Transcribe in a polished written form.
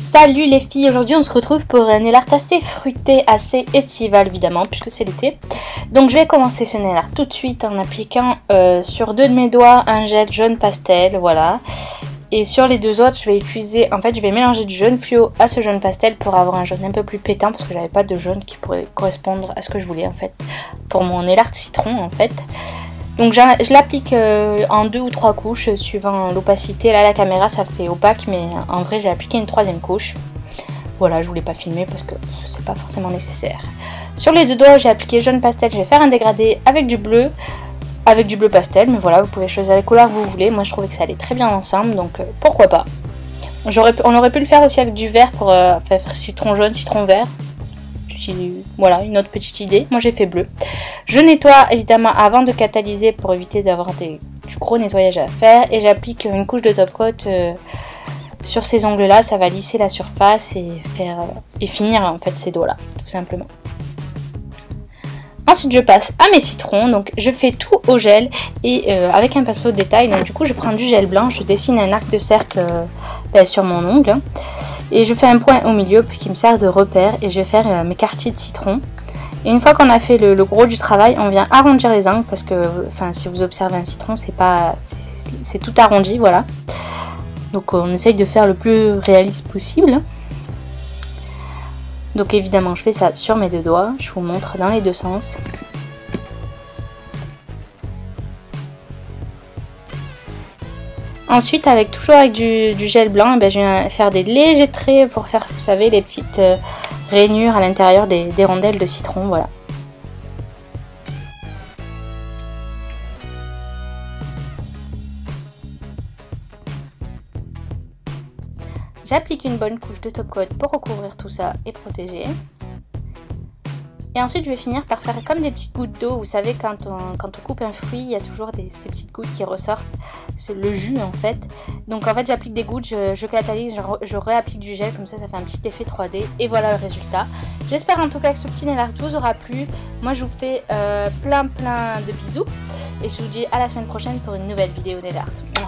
Salut les filles, aujourd'hui on se retrouve pour un nail art assez fruité, assez estival évidemment puisque c'est l'été. Donc je vais commencer ce nail art tout de suite en appliquant sur deux de mes doigts un gel jaune pastel, voilà. Et sur les deux autres je vais utiliser, en fait je vais mélanger du jaune fluo à ce jaune pastel pour avoir un jaune un peu plus pétant parce que j'avais pas de jaune qui pourrait correspondre à ce que je voulais en fait pour mon nail art citron en fait. Donc je l'applique en 2 ou 3 couches suivant l'opacité. Là la caméra ça fait opaque mais en vrai j'ai appliqué une troisième couche. Voilà, je voulais pas filmer parce que c'est pas forcément nécessaire. Sur les deux doigts j'ai appliqué jaune pastel, je vais faire un dégradé avec du bleu pastel. Mais voilà, vous pouvez choisir les couleurs que vous voulez. Moi je trouvais que ça allait très bien ensemble donc pourquoi pas. On aurait pu le faire aussi avec du vert pour faire citron jaune, citron vert. Voilà, une autre petite idée. Moi j'ai fait bleu. Je nettoie évidemment avant de catalyser pour éviter d'avoir du gros nettoyage à faire. Et j'applique une couche de top coat sur ces ongles là. Ça va lisser la surface et finir en fait ces dos là, tout simplement. Ensuite je passe à mes citrons, donc je fais tout au gel et avec un pinceau de détail. Donc du coup je prends du gel blanc, je dessine un arc de cercle sur mon ongle. Et je fais un point au milieu qui me sert de repère et je vais faire mes quartiers de citron. Et une fois qu'on a fait le gros du travail, on vient arrondir les angles parce que si vous observez un citron, c'est tout arrondi, voilà. Donc on essaye de faire le plus réaliste possible. Donc évidemment je fais ça sur mes deux doigts, je vous montre dans les deux sens. Ensuite, toujours avec du gel blanc, je viens faire des légers traits pour faire, vous savez, les petites rainures à l'intérieur des rondelles de citron, voilà. J'applique une bonne couche de top coat pour recouvrir tout ça et protéger. Et ensuite je vais finir par faire comme des petites gouttes d'eau. Vous savez quand on coupe un fruit, il y a toujours ces petites gouttes qui ressortent. C'est le jus en fait. Donc en fait j'applique des gouttes, je catalyse, je réapplique du gel, comme ça fait un petit effet 3D. Et voilà le résultat. J'espère en tout cas que ce petit nail art vous aura plu. Moi je vous fais plein de bisous. Et je vous dis à la semaine prochaine pour une nouvelle vidéo nail art.